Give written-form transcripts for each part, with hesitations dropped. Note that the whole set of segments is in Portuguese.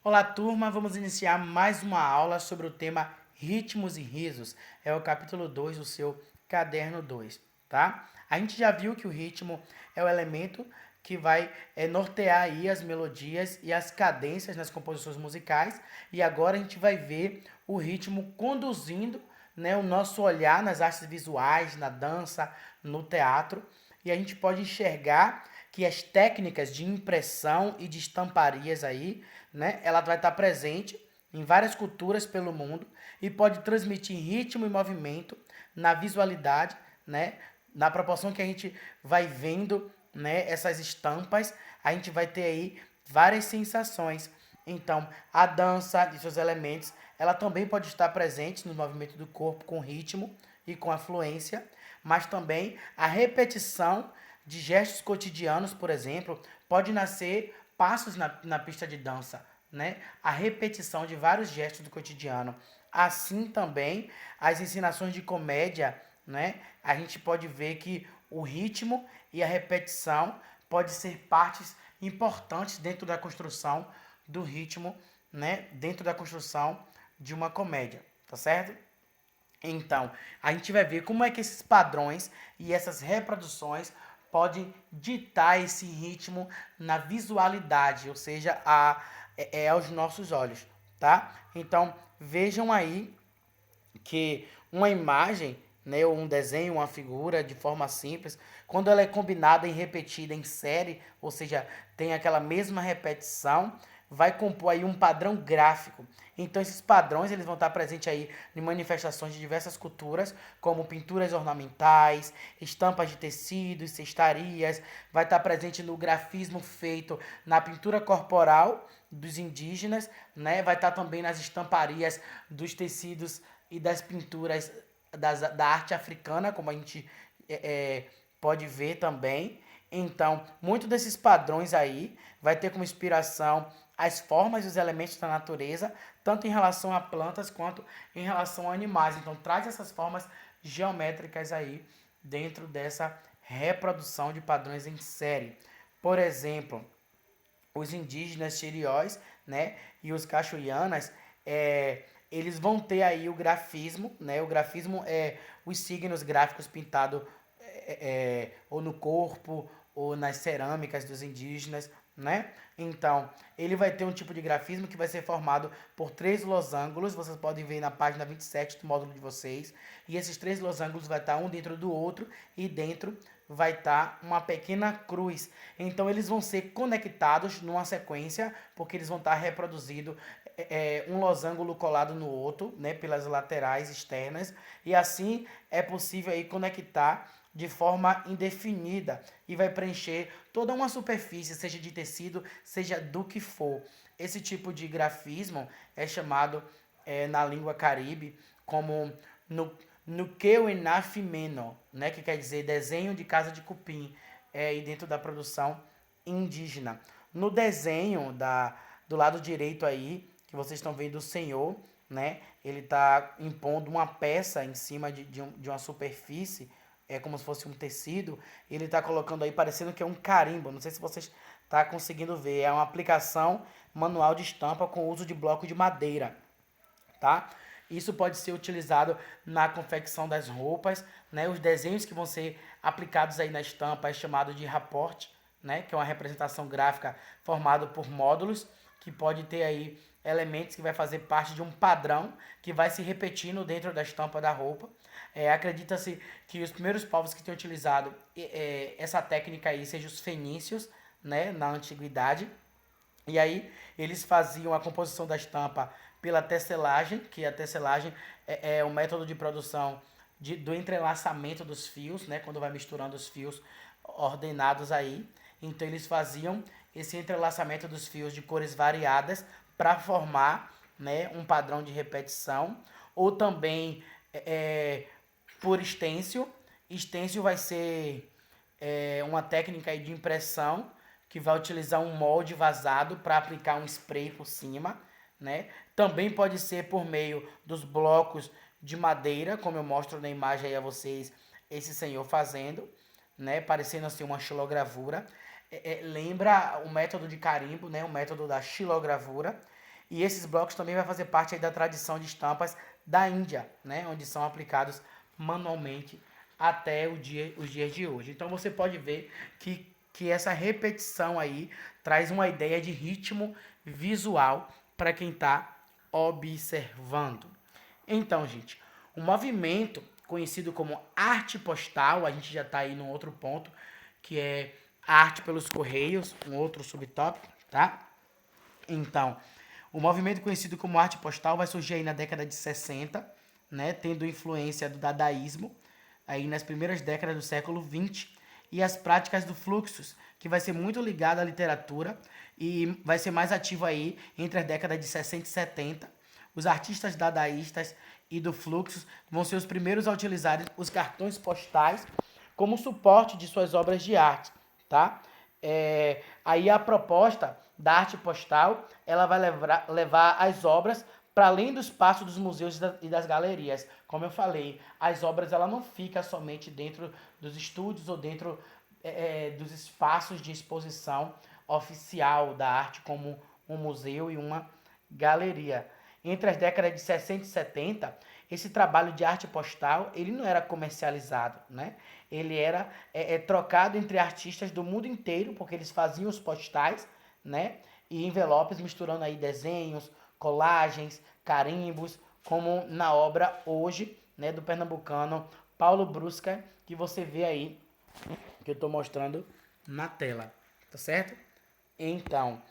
Olá, turma. Vamos iniciar mais uma aula sobre o tema ritmos e risos. É o capítulo 2 do seu caderno 2, tá? A gente já viu que o ritmo é o elemento que vai nortear aí as melodias e as cadências nas composições musicais. E agora a gente vai ver o ritmo conduzindo, né, o nosso olhar nas artes visuais, na dança, no teatro. E a gente pode enxergar que as técnicas de impressão e de estamparias aí, né, ela vai estar presente em várias culturas pelo mundo e pode transmitir ritmo e movimento na visualidade, né, na proporção que a gente vai vendo, né, essas estampas, a gente vai ter aí várias sensações. Então, a dança e seus elementos, ela também pode estar presente no movimento do corpo com ritmo e com afluência, mas também a repetição de gestos cotidianos, por exemplo, pode nascer passos na pista de dança, né? A repetição de vários gestos do cotidiano. Assim também, as ensinações de comédia, né? A gente pode ver que o ritmo e a repetição pode ser partes importantes dentro da construção do ritmo, né? Dentro da construção de uma comédia, tá certo? Então, a gente vai ver como é que esses padrões e essas reproduções podem ditar esse ritmo na visualidade, ou seja, aos nossos olhos, tá? Então, vejam aí que uma imagem, né, ou um desenho, uma figura de forma simples, quando ela é combinada e repetida em série, ou seja, tem aquela mesma repetição, vai compor aí um padrão gráfico. Então esses padrões eles vão estar presentes aí em manifestações de diversas culturas, como pinturas ornamentais, estampas de tecidos, cestarias, vai estar presente no grafismo feito na pintura corporal dos indígenas, né? Vai estar também nas estamparias dos tecidos e das pinturas da arte africana, como a gente pode ver também. Então, muito desses padrões aí vai ter como inspiração as formas e os elementos da natureza, tanto em relação a plantas quanto em relação a animais. Então, traz essas formas geométricas aí dentro dessa reprodução de padrões em série. Por exemplo, os indígenas xeriós, né, e os cachoianas, eles vão ter aí o grafismo, né? O grafismo é os signos gráficos pintados ou no corpo ou nas cerâmicas dos indígenas, né? Então, ele vai ter um tipo de grafismo que vai ser formado por três losangos, vocês podem ver na página 27 do módulo de vocês, e esses três losangos vai estar um dentro do outro e dentro vai estar uma pequena cruz. Então eles vão ser conectados numa sequência, porque eles vão estar reproduzindo um losango colado no outro, né, pelas laterais externas, e assim é possível aí conectar de forma indefinida e vai preencher toda uma superfície, seja de tecido, seja do que for. Esse tipo de grafismo é chamado na língua caribe como no, no Keuenafimeno, né, que quer dizer desenho de casa de cupim, e dentro da produção indígena. No desenho do lado direito aí, que vocês estão vendo o senhor, né, ele está impondo uma peça em cima de uma superfície, é como se fosse um tecido, ele está colocando aí parecendo que é um carimbo, não sei se vocês estão conseguindo ver, é uma aplicação manual de estampa com uso de bloco de madeira, tá? Isso pode ser utilizado na confecção das roupas, né? Os desenhos que vão ser aplicados aí na estampa é chamado de rapport, né? Que é uma representação gráfica formada por módulos, que pode ter aí elementos que vai fazer parte de um padrão que vai se repetindo dentro da estampa da roupa. Acredita-se que os primeiros povos que tinham utilizado essa técnica aí sejam os fenícios, né? Na antiguidade. E aí eles faziam a composição da estampa pela tesselagem, que a tesselagem é um método de produção do entrelaçamento dos fios, né, quando vai misturando os fios ordenados aí. Então eles faziam esse entrelaçamento dos fios de cores variadas para formar, né, um padrão de repetição. Ou também por estêncil. Estêncil vai ser uma técnica aí de impressão que vai utilizar um molde vazado para aplicar um spray por cima, né? Também pode ser por meio dos blocos de madeira, como eu mostro na imagem aí a vocês, esse senhor fazendo, né? Parecendo assim uma xilogravura. Lembra o método de carimbo, né? O método da xilogravura. E esses blocos também vai fazer parte aí da tradição de estampas da Índia, né? Onde são aplicados manualmente até os dias de hoje. Então você pode ver que essa repetição aí traz uma ideia de ritmo visual para quem está observando. Então, gente, o movimento conhecido como arte postal, a gente já está aí num outro ponto, que é a arte pelos correios, um outro subtópico, tá? Então, o movimento conhecido como arte postal vai surgir aí na década de 60, né, tendo influência do dadaísmo, aí nas primeiras décadas do século 20, e as práticas do fluxus, que vai ser muito ligado à literatura e vai ser mais ativo aí entre as décadas de 60 e 70. Os artistas dadaístas e do fluxus vão ser os primeiros a utilizar os cartões postais como suporte de suas obras de arte, tá? Aí a proposta da arte postal, ela vai levar as obras para além do espaço dos museus e das galerias. Como eu falei, as obras ela não ficam somente dentro dos estúdios ou dentro dos espaços de exposição oficial da arte, como um museu e uma galeria. Entre as décadas de 60 e 70, esse trabalho de arte postal, ele não era comercializado, né? Ele era trocado entre artistas do mundo inteiro, porque eles faziam os postais, né? E envelopes misturando aí desenhos, colagens, carimbos, como na obra hoje, né, do pernambucano Paulo Brusca, que você vê aí, que eu estou mostrando na tela, tá certo? Então,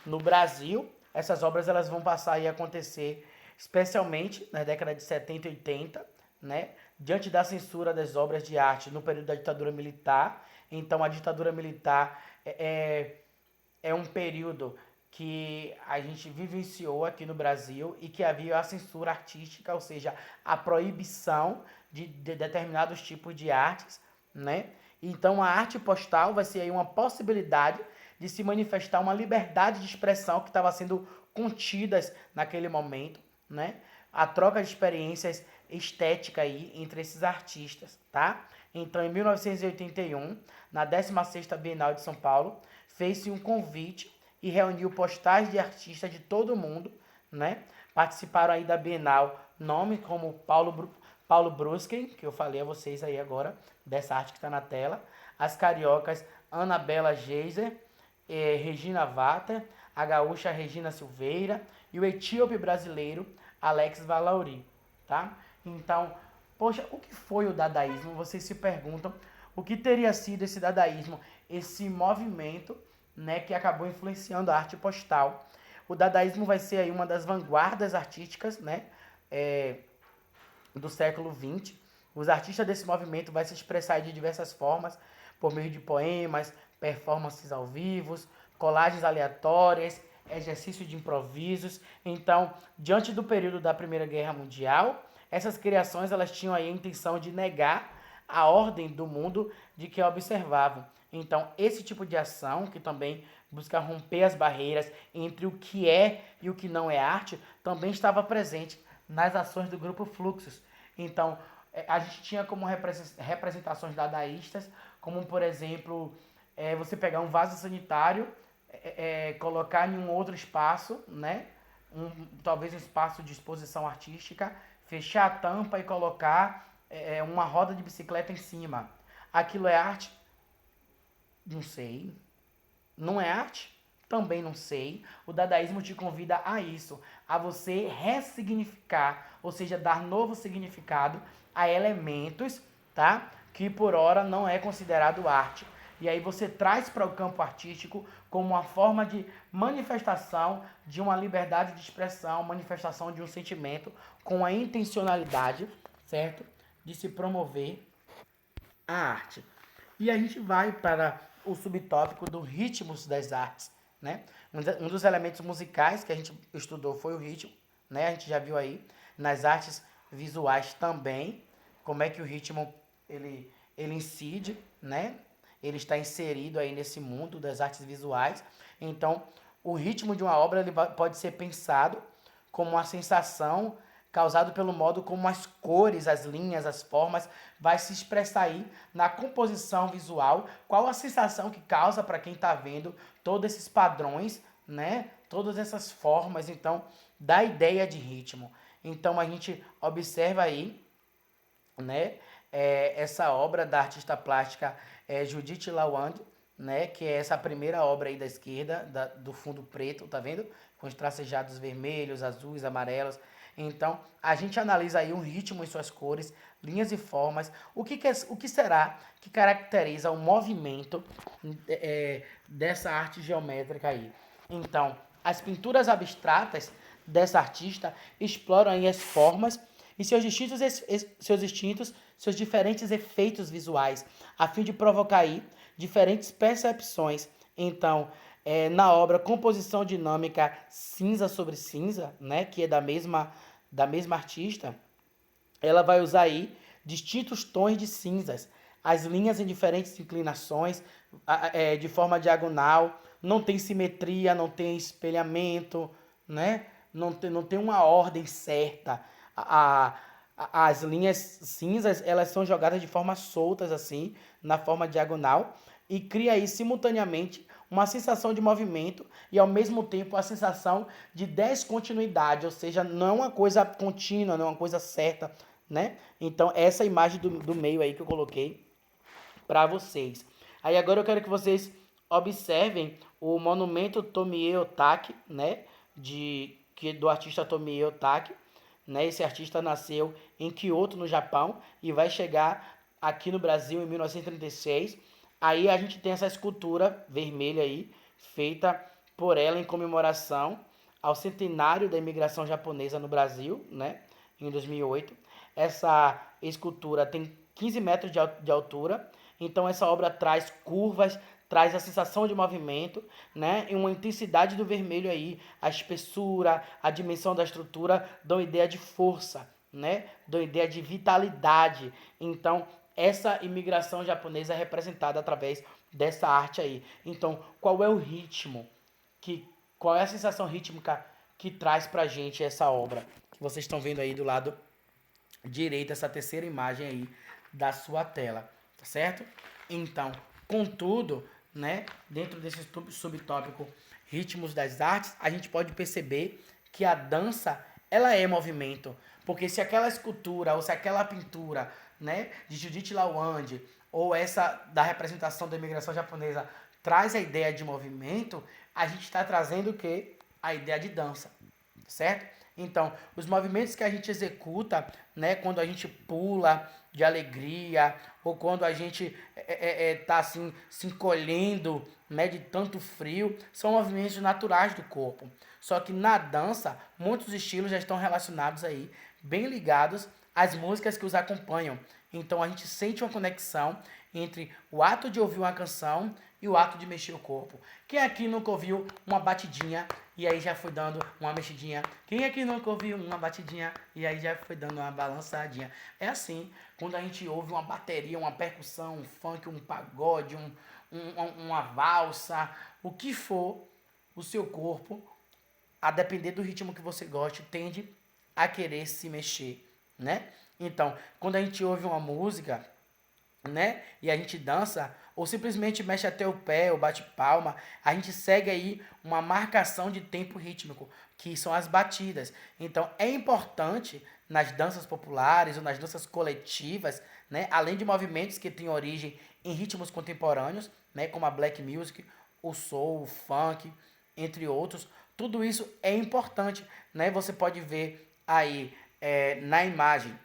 no Brasil, essas obras elas vão passar a acontecer especialmente na década de 70 e 80, né? Diante da censura das obras de arte no período da ditadura militar. Então, a ditadura militar é um período que a gente vivenciou aqui no Brasil e que havia a censura artística, ou seja, a proibição de determinados tipos de artes, né? Então a arte postal vai ser aí uma possibilidade de se manifestar uma liberdade de expressão que estava sendo contidas naquele momento, né? A troca de experiências estética aí entre esses artistas, tá? Então, em 1981, na 16ª Bienal de São Paulo, fez-se um convite e reuniu postais de artistas de todo o mundo, né? Participaram aí da Bienal nomes como Paulo Brusque, que eu falei a vocês aí agora, dessa arte que está na tela, as cariocas Anabela Geiser, Regina Vata, a gaúcha Regina Silveira e o etíope brasileiro Alex Valauri, tá? Então, poxa, o que foi o dadaísmo? Vocês se perguntam o que teria sido esse dadaísmo, esse movimento, né, que acabou influenciando a arte postal. O dadaísmo vai ser aí uma das vanguardas artísticas, né, do século XX. Os artistas desse movimento vão se expressar de diversas formas, por meio de poemas, performances ao vivo, colagens aleatórias, exercício de improvisos. Então, diante do período da Primeira Guerra Mundial, essas criações elas tinham aí a intenção de negar a ordem do mundo de que observavam. Então, esse tipo de ação, que também busca romper as barreiras entre o que é e o que não é arte, também estava presente nas ações do grupo Fluxus. Então, a gente tinha como representações dadaístas, como, por exemplo, você pegar um vaso sanitário, colocar em um outro espaço, né? Talvez um espaço de exposição artística, fechar a tampa e colocar uma roda de bicicleta em cima. Aquilo é arte? Não sei. Não é arte? Também não sei. O dadaísmo te convida a isso, a você ressignificar, ou seja, dar novo significado a elementos, tá? Que por hora não é considerado arte. E aí você traz para o campo artístico como uma forma de manifestação de uma liberdade de expressão, manifestação de um sentimento com a intencionalidade, certo? De se promover a arte. E a gente vai para o subtópico do ritmos das artes, né? Um dos elementos musicais que a gente estudou foi o ritmo, né? A gente já viu aí nas artes visuais também como é que o ritmo ele incide, né? Ele está inserido aí nesse mundo das artes visuais. Então, o ritmo de uma obra ele pode ser pensado como uma sensação causado pelo modo como as cores, as linhas, as formas vai se expressar aí na composição visual, qual a sensação que causa para quem está vendo todos esses padrões, né? Todas essas formas, então, da ideia de ritmo. Então, a gente observa aí, né, essa obra da artista plástica Judith Lawande, né, que é essa primeira obra aí da esquerda, do fundo preto, tá vendo? Com os tracejados vermelhos, azuis, amarelos. Então, a gente analisa aí um ritmo em suas cores, linhas e formas. O que será que caracteriza o movimento dessa arte geométrica aí? Então, as pinturas abstratas dessa artista exploram aí as formas e seus diferentes efeitos visuais, a fim de provocar aí diferentes percepções. Então, na obra Composição Dinâmica Cinza sobre Cinza, né, que é da mesma artista, ela vai usar aí distintos tons de cinzas, as linhas em diferentes inclinações, de forma diagonal, não tem simetria, não tem espelhamento, né? Não tem uma ordem certa. As linhas cinzas, elas são jogadas de forma soltas, assim, na forma diagonal, e cria aí simultaneamente uma sensação de movimento e ao mesmo tempo a sensação de descontinuidade, ou seja, não é uma coisa contínua, não é uma coisa certa, né? Então, essa imagem do meio aí que eu coloquei para vocês. Aí agora eu quero que vocês observem o monumento Tomie Otaki, né? Do artista Tomie Otaki, né? Esse artista nasceu em Kyoto, no Japão, e vai chegar aqui no Brasil em 1936. Aí a gente tem essa escultura vermelha aí, feita por ela em comemoração ao centenário da imigração japonesa no Brasil, né? Em 2008. Essa escultura tem 15 metros de altura, então essa obra traz curvas, traz a sensação de movimento, né? E uma intensidade do vermelho aí, a espessura, a dimensão da estrutura dão ideia de força, né? Dão ideia de vitalidade. Então, essa imigração japonesa é representada através dessa arte aí. Então, qual é o ritmo? Qual é a sensação rítmica que traz pra gente essa obra? Que vocês estão vendo aí do lado direito, essa terceira imagem aí da sua tela, tá certo? Então, contudo, né, dentro desse subtópico ritmos das artes, a gente pode perceber que a dança, ela é movimento, porque se aquela escultura ou se aquela pintura, né, de Judith Lawande ou essa da representação da imigração japonesa traz a ideia de movimento, a gente está trazendo o quê? A ideia de dança, certo? Então, os movimentos que a gente executa, né, quando a gente pula de alegria, ou quando a gente tá assim, se encolhendo, né, de tanto frio, são movimentos naturais do corpo. Só que na dança, muitos estilos já estão relacionados aí, bem ligados às músicas que os acompanham. Então a gente sente uma conexão entre o ato de ouvir uma canção e o ato de mexer o corpo. Quem aqui nunca ouviu uma batidinha e aí já foi dando uma mexidinha? Quem aqui nunca ouviu uma batidinha e aí já foi dando uma balançadinha? É assim, quando a gente ouve uma bateria, uma percussão, um funk, um pagode, uma valsa, o que for, o seu corpo, a depender do ritmo que você goste, tende a querer se mexer, né? Então, quando a gente ouve uma música, né? E a gente dança, ou simplesmente mexe até o pé, ou bate palma, a gente segue aí uma marcação de tempo rítmico, que são as batidas. Então, é importante nas danças populares ou nas danças coletivas, né? Além de movimentos que têm origem em ritmos contemporâneos, né? Como a black music, o soul, o funk, entre outros. Tudo isso é importante, né? Você pode ver aí na imagem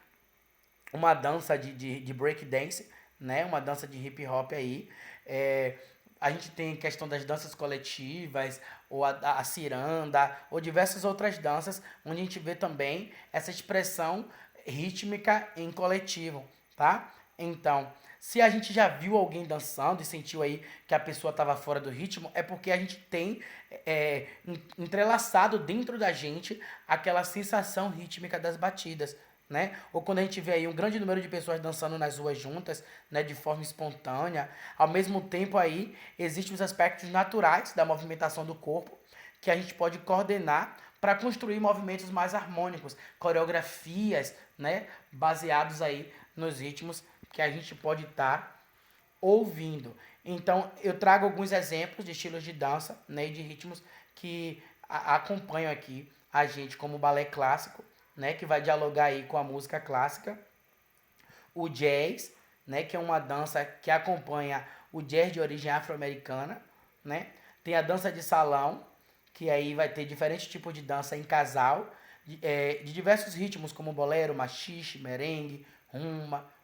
uma dança de break dance, né? Uma dança de hip hop aí. É, a gente tem questão das danças coletivas, ou a ciranda, ou diversas outras danças, onde a gente vê também essa expressão rítmica em coletivo, tá? Então, se a gente já viu alguém dançando e sentiu aí que a pessoa estava fora do ritmo, é porque a gente tem entrelaçado dentro da gente aquela sensação rítmica das batidas, né? Ou quando a gente vê aí um grande número de pessoas dançando nas ruas juntas, né, de forma espontânea, ao mesmo tempo aí existem os aspectos naturais da movimentação do corpo que a gente pode coordenar para construir movimentos mais harmônicos, coreografias, né, baseados aí nos ritmos que a gente pode estar ouvindo. Então, eu trago alguns exemplos de estilos de dança, né, e de ritmos que acompanham aqui a gente como balé clássico, né, que vai dialogar aí com a música clássica, o jazz, né, que é uma dança que acompanha o jazz de origem afro-americana, né? Tem a dança de salão, que aí vai ter diferentes tipos de dança em casal, de diversos ritmos como bolero, machixe, merengue,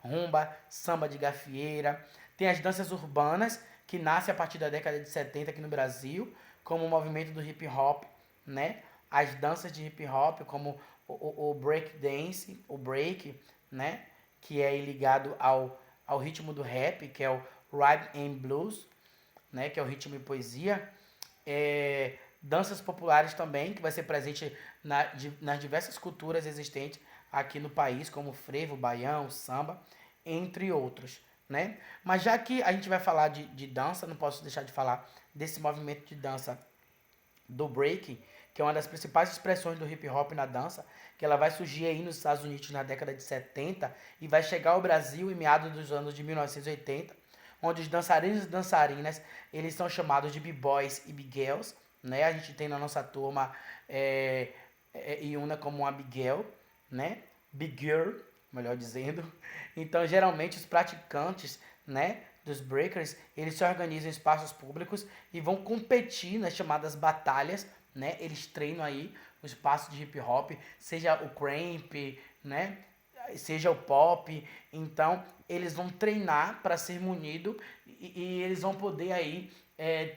rumba, samba de gafieira. Tem as danças urbanas, que nasce a partir da década de 70 aqui no Brasil, como o movimento do hip hop, né? As danças de hip hop, como o break dance, o break, né? Que é ligado ao ritmo do rap, que é o rhythm and blues, né? Que é o ritmo e poesia. Danças populares também, que vai ser presente nas diversas culturas existentes aqui no país, como o frevo, o baião, o samba, entre outros, né? Mas já que a gente vai falar de dança, não posso deixar de falar desse movimento de dança do break, que é uma das principais expressões do hip hop na dança, que ela vai surgir aí nos Estados Unidos na década de 70 e vai chegar ao Brasil em meados dos anos de 1980, onde os dançarinos e dançarinas, eles são chamados de b-boys e b-girls, né? A gente tem na nossa turma Iuna como uma b-girl, né? Big girl, melhor dizendo. Então, geralmente, os praticantes, né, dos breakers, eles se organizam em espaços públicos e vão competir nas chamadas batalhas, né? Eles treinam aí o espaço de hip hop, seja o cramp, né? Seja o pop. Então, eles vão treinar para ser munido e eles vão poder aí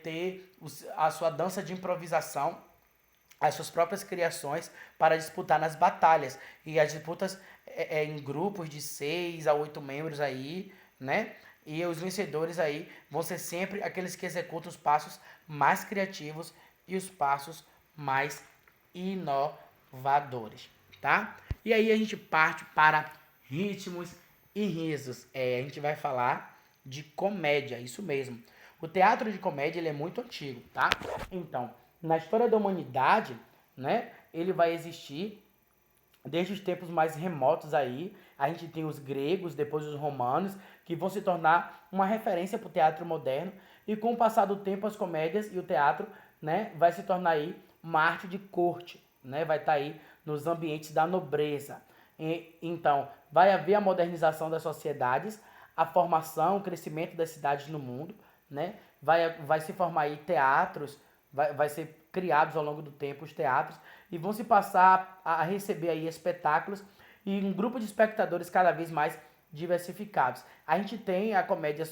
ter a sua dança de improvisação, as suas próprias criações para disputar nas batalhas. E as disputas em grupos de 6 a 8 membros aí, né? E os vencedores aí vão ser sempre aqueles que executam os passos mais criativos e os passos mais inovadores, tá? E aí a gente parte para ritmos e risos. A gente vai falar de comédia, isso mesmo. O teatro de comédia ele é muito antigo, tá? Então, na história da humanidade, né, ele vai existir desde os tempos mais remotos aí. A gente tem os gregos, depois os romanos, que vão se tornar uma referência para o teatro moderno. E com o passar do tempo, as comédias e o teatro, né, vai se tornar aí uma arte de corte, né, vai estar aí nos ambientes da nobreza. Então, vai haver a modernização das sociedades, a formação, o crescimento das cidades no mundo, né? Vai se formar aí teatros, vai ser criados ao longo do tempo os teatros e vão se passar a receber aí espetáculos e um grupo de espectadores cada vez mais diversificados. A gente tem a comédia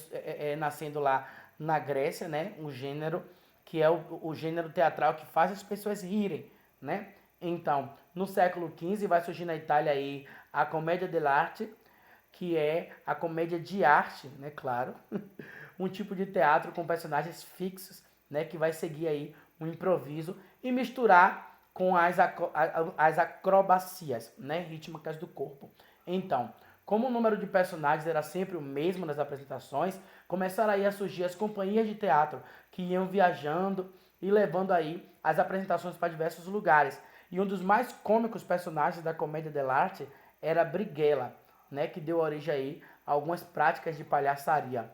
nascendo lá na Grécia, né? Um gênero que é o gênero teatral que faz as pessoas rirem, né? Então, no século XV vai surgir na Itália aí a comédia dell'arte, que é a comédia de arte, né, claro, um tipo de teatro com personagens fixos, né, que vai seguir aí um improviso e misturar com as acrobacias, né, rítmicas do corpo. Então, como o número de personagens era sempre o mesmo nas apresentações, começaram aí a surgir as companhias de teatro que iam viajando e levando aí as apresentações para diversos lugares. E um dos mais cômicos personagens da comédia dell'arte era Brighella, né, que deu origem aí a algumas práticas de palhaçaria.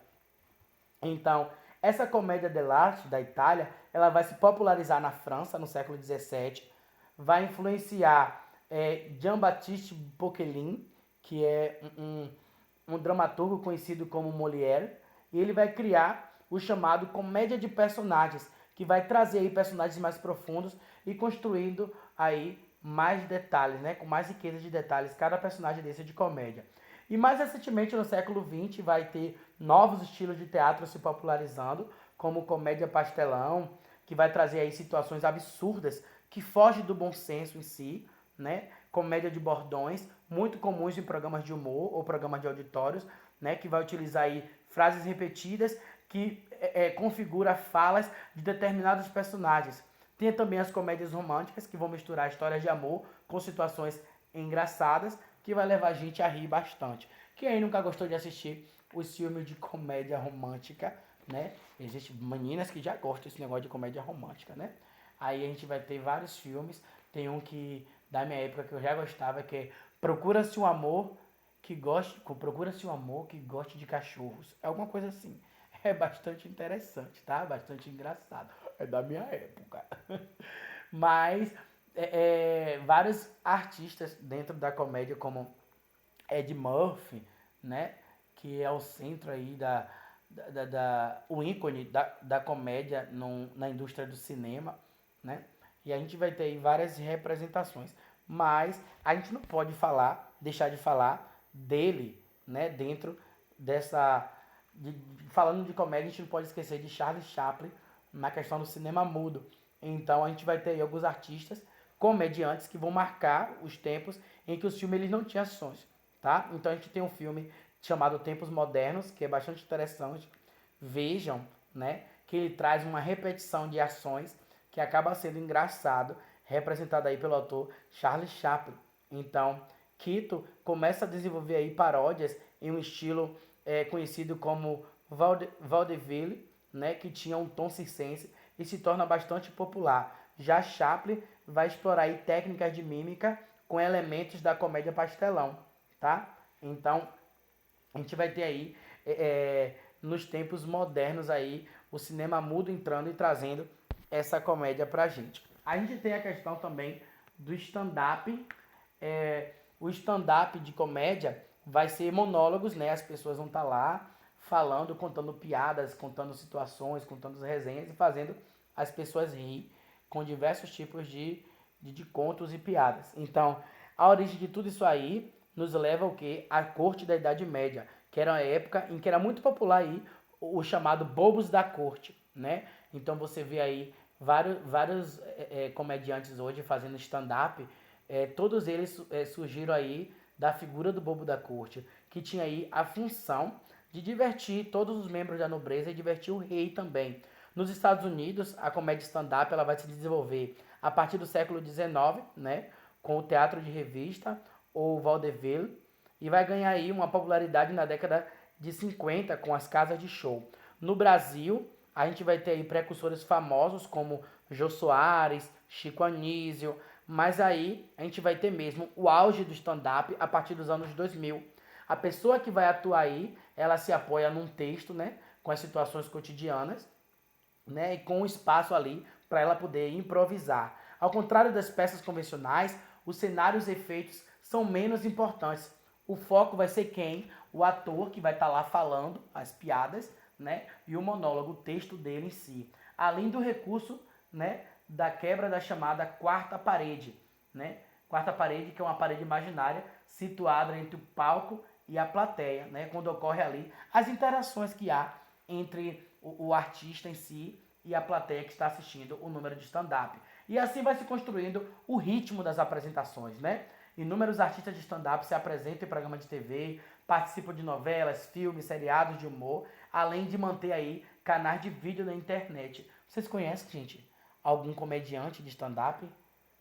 Então, essa comédia dell'arte da Itália, ela vai se popularizar na França no século XVII, vai influenciar Jean-Baptiste Poquelin, que é um dramaturgo conhecido como Molière, e ele vai criar o chamado comédia de personagens, que vai trazer aí personagens mais profundos e construindo aí mais detalhes, né, com mais riqueza de detalhes, cada personagem desse de comédia. E mais recentemente, no século XX, vai ter novos estilos de teatro se popularizando, como comédia pastelão, que vai trazer aí situações absurdas que fogem do bom senso em si, né? Comédia de bordões, muito comuns em programas de humor ou programas de auditórios, né? Que vai utilizar aí frases repetidas que configura falas de determinados personagens. Tem também as comédias românticas, que vão misturar histórias de amor com situações engraçadas, que vai levar a gente a rir bastante. Quem aí nunca gostou de assistir os filmes de comédia romântica, né? Existem meninas que já gostam desse negócio de comédia romântica, né? Aí a gente vai ter vários filmes. Tem um que, da minha época, que eu já gostava, que é Procura-se um amor que goste, Procura-se um amor que goste de cachorros. É alguma coisa assim. É bastante interessante, tá? Bastante engraçado. É da minha época. Mas vários artistas dentro da comédia, como Ed Murphy, né? Que é o centro aí o ícone da comédia na indústria do cinema, né? E a gente vai ter aí várias representações. Mas a gente não pode deixar de falar dele, né? Dentro dessa. Falando de comédia, a gente não pode esquecer de Charlie Chaplin na questão do cinema mudo. Então a gente vai ter aí alguns artistas, comediantes, que vão marcar os tempos em que os filmes eles não tinham ações, tá? Então a gente tem um filme chamado Tempos Modernos, que é bastante interessante. Vejam, né, que ele traz uma repetição de ações que acaba sendo engraçado, representado aí pelo autor Charlie Chaplin. Então, Quito começa a desenvolver aí paródias em um estilo conhecido como vaudeville, né, que tinha um tom circense e se torna bastante popular. Já Chaplin vai explorar aí técnicas de mímica com elementos da comédia pastelão, tá? Então, a gente vai ter aí, nos tempos modernos aí, o cinema mudo entrando e trazendo essa comédia pra gente. A gente tem a questão também do stand-up. O stand-up de comédia vai ser monólogos, né? As pessoas vão estar lá falando, contando piadas, contando situações, contando resenhas e fazendo as pessoas rir com diversos tipos de contos e piadas. Então, a origem de tudo isso aí nos leva ao quê? A corte da Idade Média, que era uma época em que era muito popular aí o chamado bobos da corte, né? Então você vê aí vários comediantes hoje fazendo stand-up, todos eles surgiram aí da figura do bobo da corte, que tinha aí a função de divertir todos os membros da nobreza e divertir o rei também. Nos Estados Unidos, a comédia stand-up ela vai se desenvolver a partir do século XIX, né, com o teatro de revista ou vaudeville, e vai ganhar aí uma popularidade na década de 50 com as casas de show. No Brasil, a gente vai ter aí precursores famosos como Jô Soares, Chico Anísio, mas aí a gente vai ter mesmo o auge do stand-up a partir dos anos 2000. A pessoa que vai atuar aí, ela se apoia num texto, né, com as situações cotidianas, né, e com um espaço ali para ela poder improvisar. Ao contrário das peças convencionais, os cenários e efeitos são menos importantes. O foco vai ser quem? O ator que vai estar lá falando as piadas, né, e o monólogo, o texto dele em si. Além do recurso, né, da quebra da chamada quarta parede, né? Quarta parede, que é uma parede imaginária situada entre o palco e a plateia, né? Quando ocorre ali as interações que há entre o artista em si e a plateia que está assistindo o número de stand-up. E assim vai se construindo o ritmo das apresentações, né? Inúmeros artistas de stand-up se apresentam em programas de TV, participam de novelas, filmes, seriados de humor, além de manter aí canais de vídeo na internet. Vocês conhecem, gente, algum comediante de stand-up?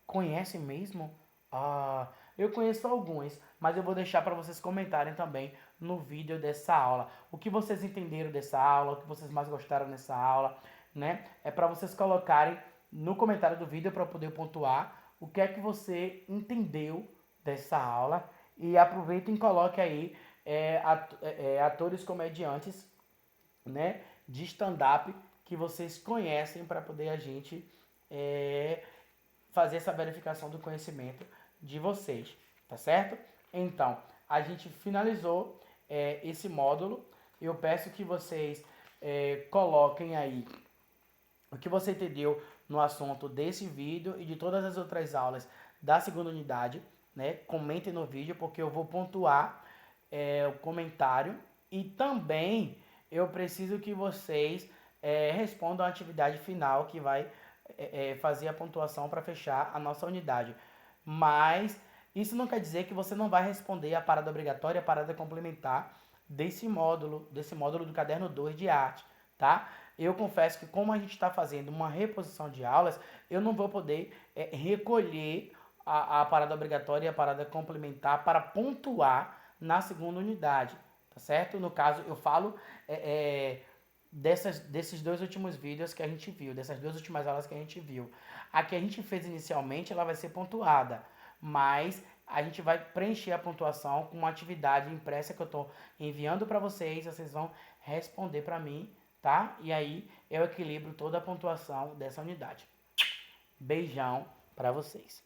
Conhecem mesmo? Ah, eu conheço alguns, mas eu vou deixar para vocês comentarem também no vídeo dessa aula. O que vocês entenderam dessa aula, o que vocês mais gostaram dessa aula, né? É para vocês colocarem no comentário do vídeo para eu poder pontuar o que é que você entendeu dessa aula e aproveitem e coloque aí atores comediantes, né, de stand-up que vocês conhecem para poder a gente fazer essa verificação do conhecimento de vocês, tá certo? Então, a gente finalizou esse módulo. Eu peço que vocês coloquem aí o que você entendeu no assunto desse vídeo e de todas as outras aulas da segunda unidade, né? Comentem no vídeo porque eu vou pontuar o comentário e também eu preciso que vocês respondam a atividade final que vai fazer a pontuação para fechar a nossa unidade. Mas isso não quer dizer que você não vai responder a parada obrigatória e a parada complementar desse módulo do caderno 2 de arte, tá? Eu confesso que como a gente está fazendo uma reposição de aulas, eu não vou poder recolher a parada obrigatória e a parada complementar para pontuar na segunda unidade, tá certo? No caso, eu falo desses dois últimos vídeos que a gente viu, dessas duas últimas aulas que a gente viu. A que a gente fez inicialmente, ela vai ser pontuada, mas a gente vai preencher a pontuação com uma atividade impressa que eu estou enviando para vocês, vocês vão responder para mim tá? E aí eu equilibro toda a pontuação dessa unidade. Beijão para vocês.